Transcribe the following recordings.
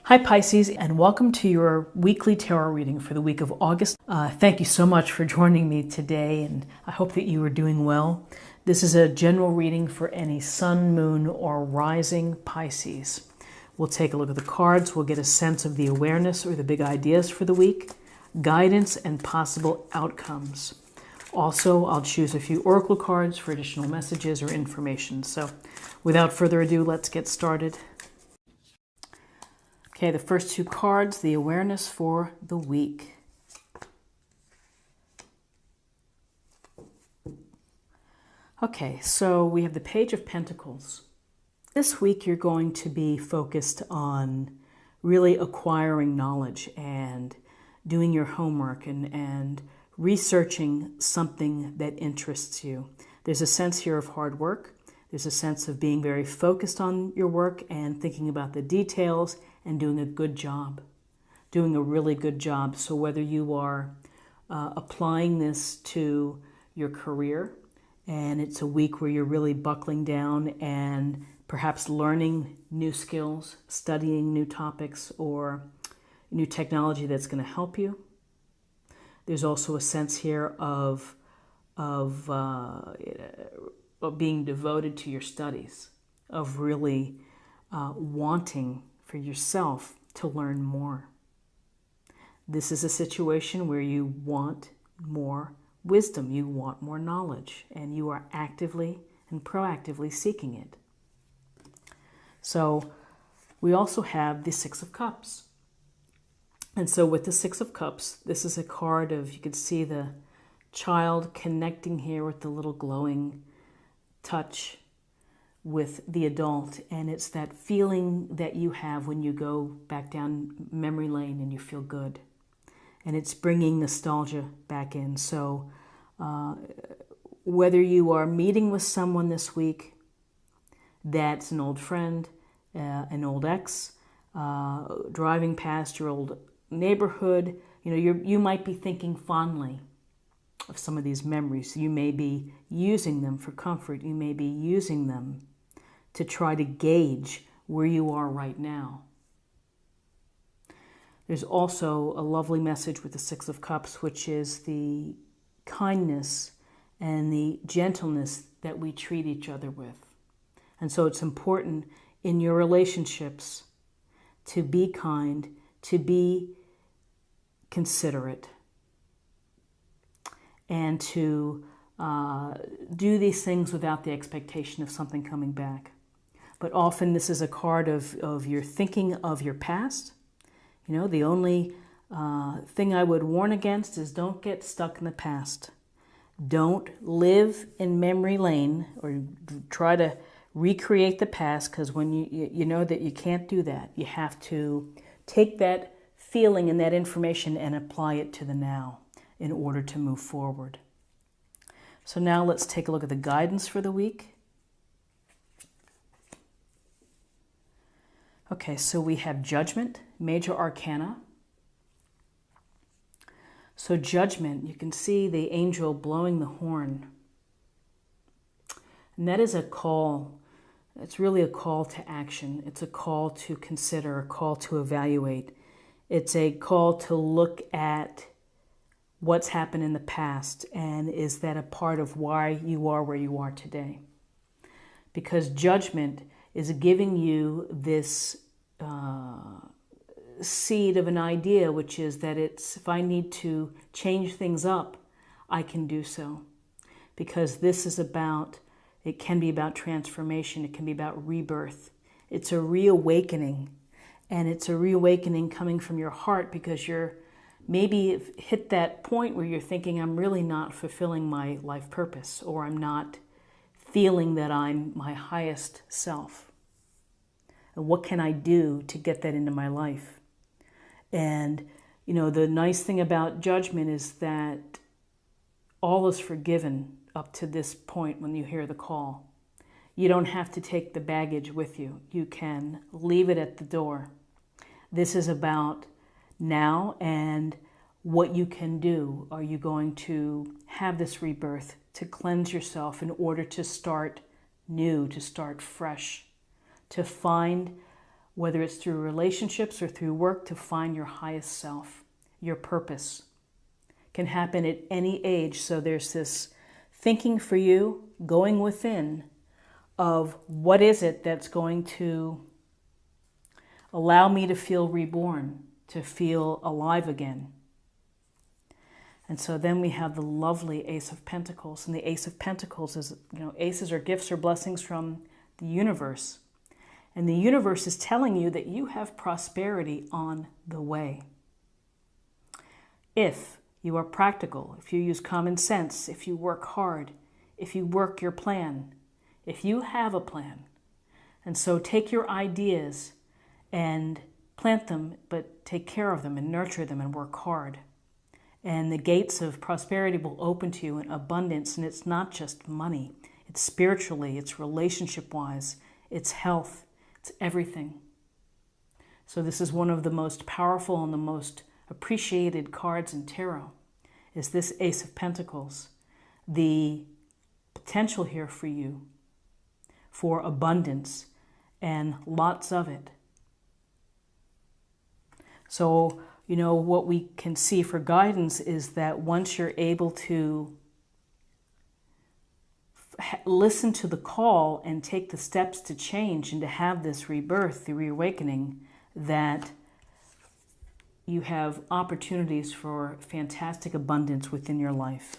Hi Pisces, and welcome to your weekly tarot reading for the week of August. Thank you so much for joining me today, and I hope that you are doing well. This is a general reading for any sun, moon, or rising Pisces. We'll take a look at the cards. We'll get a sense of the awareness or the big ideas for the week, guidance, and possible outcomes. Also, I'll choose a few oracle cards for additional messages or information. So without further ado, let's get started. Okay, the first two cards, the awareness for the week. Okay, so we have the Page of Pentacles. This week you're going to be focused on really acquiring knowledge and doing your homework and researching something that interests you. There's a sense here of hard work. There's a sense of being very focused on your work and thinking about the details and doing a good job, doing a really good job. So whether you are applying this to your career, and it's a week where you're really buckling down and perhaps learning new skills, studying new topics or new technology that's going to help you. There's also a sense here of being devoted to your studies, of really wanting for yourself to learn more. This is a situation where you want more wisdom, you want more knowledge, and you are actively and proactively seeking it. So we also have the Six of Cups. And so with the Six of Cups, this is a card of, you can see the child connecting here with the little glowing touch with the adult, and it's that feeling that you have when you go back down memory lane and you feel good, and it's bringing nostalgia back in. So whether you are meeting with someone this week that's an old friend, an old ex, driving past your old neighborhood, you might be thinking fondly of some of these memories. You may be using them for comfort. You may be using them to try to gauge where you are right now. There's also a lovely message with the Six of Cups, which is the kindness and the gentleness that we treat each other with. And so it's important in your relationships to be kind, to be considerate, and to do these things without the expectation of something coming back. But often this is a card of your thinking of your past. The only thing I would warn against is don't get stuck in the past. Don't live in memory lane or try to recreate the past, because when you know that you can't do that, you have to take that feeling and that information and apply it to the now in order to move forward. So now let's take a look at the guidance for the week. Okay, so we have Judgment, Major Arcana. So Judgment, you can see the angel blowing the horn. And that is a call. It's really a call to action. It's a call to consider, a call to evaluate. It's a call to look at what's happened in the past, and is that a part of why you are where you are today? Because Judgment is giving you this seed of an idea, which is that if I need to change things up, I can do so. Because this is it can be about transformation, it can be about rebirth. It's a reawakening, and it's a reawakening coming from your heart, because you're maybe hit that point where you're thinking, I'm really not fulfilling my life purpose, or I'm not feeling that I'm my highest self. And what can I do to get that into my life? And, the nice thing about Judgment is that all is forgiven up to this point when you hear the call. You don't have to take the baggage with you. You can leave it at the door. This is about now and what you can do. Are you going to have this rebirth to cleanse yourself in order to start new, to start fresh, to find whether it's through relationships or through work, to find your highest self, your purpose. It can happen at any age. So there's this thinking for you, going within, of what is it that's going to allow me to feel reborn, to feel alive again. And so then we have the lovely Ace of Pentacles. And the Ace of Pentacles is, aces are gifts or blessings from the universe. And the universe is telling you that you have prosperity on the way. If you are practical, if you use common sense, if you work hard, if you work your plan, if you have a plan. And so take your ideas and plant them, but take care of them and nurture them and work hard. And the gates of prosperity will open to you in abundance. And it's not just money. It's spiritually, it's relationship-wise, it's health, it's everything. So this is one of the most powerful and the most appreciated cards in tarot, is this Ace of Pentacles. The potential here for you for abundance and lots of it. So, what we can see for guidance is that once you're able to listen to the call and take the steps to change and to have this rebirth, the reawakening, that you have opportunities for fantastic abundance within your life.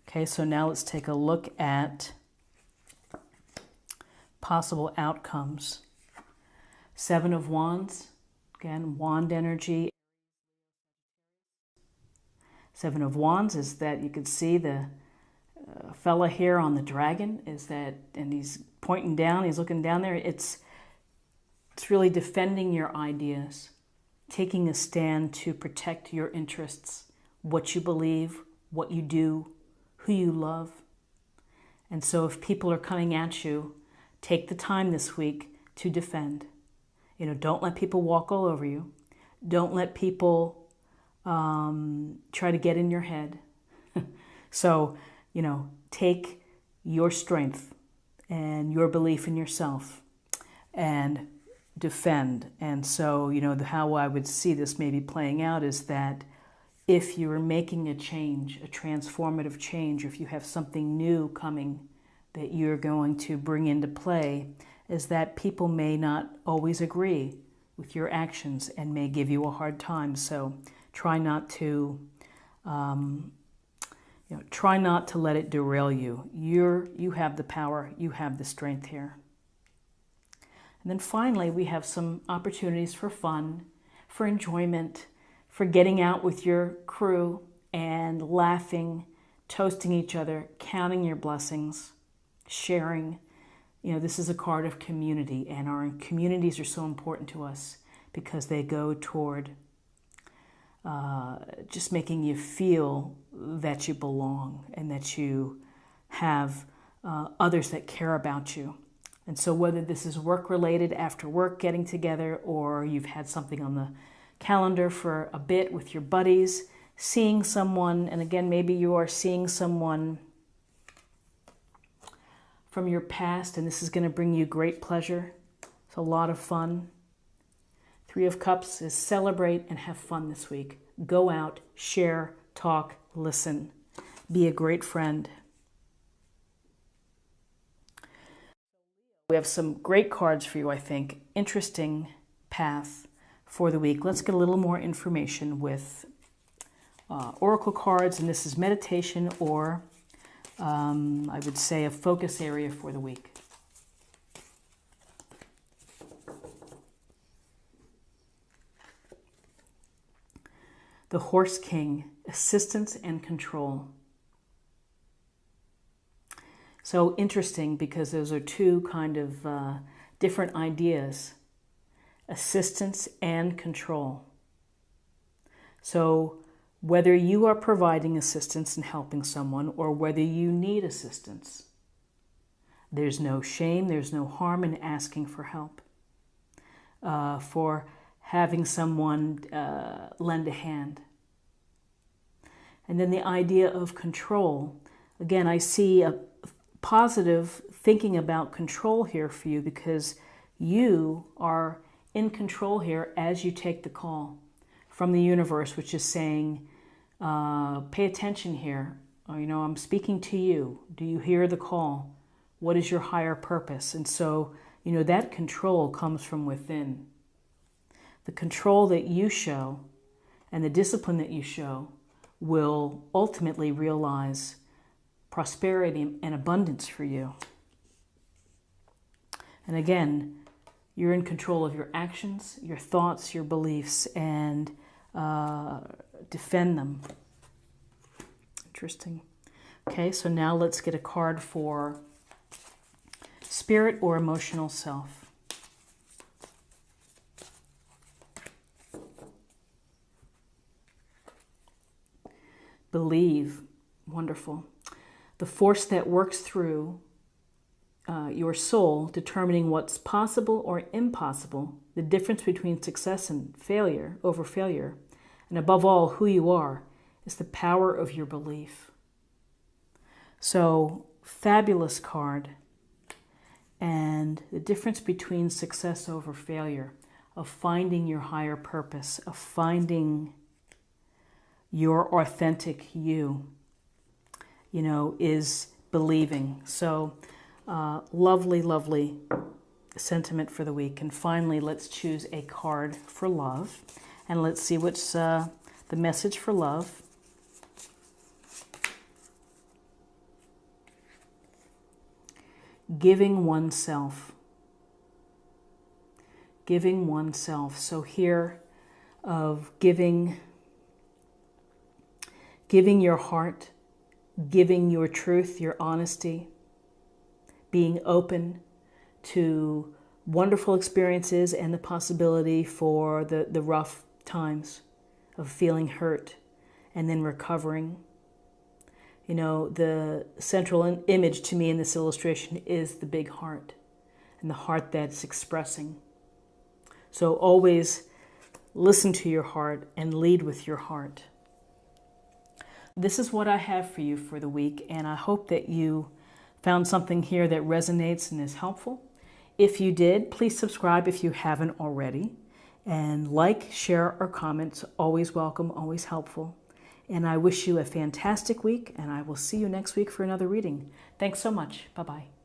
Okay, so now let's take a look at possible outcomes. Seven of Wands. Again, wand energy. Seven of Wands is that you can see the fella here on the dragon, is that, and he's pointing down, he's looking down there. It's really defending your ideas, taking a stand to protect your interests, what you believe, what you do, who you love. And so if people are coming at you, take the time this week to defend. Don't let people walk all over you. Don't let people try to get in your head. So, take your strength and your belief in yourself and defend. And so, how I would see this maybe playing out is that if you're making a change, a transformative change, or if you have something new coming that you're going to bring into play, is that people may not always agree with your actions and may give you a hard time. So try not to let it derail you. You have the power, you have the strength here. And then finally, we have some opportunities for fun, for enjoyment, for getting out with your crew and laughing, toasting each other, counting your blessings, sharing. This is a card of community, and our communities are so important to us because they go toward just making you feel that you belong and that you have others that care about you. And so whether this is work-related, after work getting together, or you've had something on the calendar for a bit with your buddies, seeing someone, and again, maybe you are seeing someone from your past, and this is going to bring you great pleasure. It's a lot of fun. Three of Cups is celebrate and have fun this week. Go out, share, talk, listen. Be a great friend. We have some great cards for you, I think. Interesting path for the week. Let's get a little more information with oracle cards, and this is meditation or I would say a focus area for the week. The Horse King, assistance and control. So interesting because those are two kind of different ideas, assistance and control. So whether you are providing assistance and helping someone or whether you need assistance, there's no shame, there's no harm in asking for help, for having someone lend a hand. And then the idea of control. Again, I see a positive thinking about control here for you because, You are in control here as you take the call from the universe, which is saying, pay attention here. I'm speaking to you. Do you hear the call? What is your higher purpose? And so, that control comes from within. The control that you show and the discipline that you show will ultimately realize prosperity and abundance for you. And again, you're in control of your actions, your thoughts, your beliefs, and defend them. Interesting. Okay, so now let's get a card for spirit or emotional self. Believe. Wonderful. The force that works through your soul, determining what's possible or impossible, the difference between success and failure, over failure, and above all, who you are, is the power of your belief. So, fabulous card. And the difference between success over failure, of finding your higher purpose, of finding your authentic you, is believing. So, lovely, lovely sentiment for the week. And finally, let's choose a card for love. And let's see what's the message for love. Giving oneself. Giving oneself. So here of giving your heart, giving your truth, your honesty, being open to wonderful experiences and the possibility for the rough times of feeling hurt and then recovering. The central image to me in this illustration is the big heart and the heart that's expressing. So always listen to your heart and lead with your heart. This is what I have for you for the week, and I hope that you found something here that resonates and is helpful. If you did, please subscribe if you haven't already. And like, share, or comment. Always welcome, always helpful. And I wish you a fantastic week, and I will see you next week for another reading. Thanks so much. Bye-bye.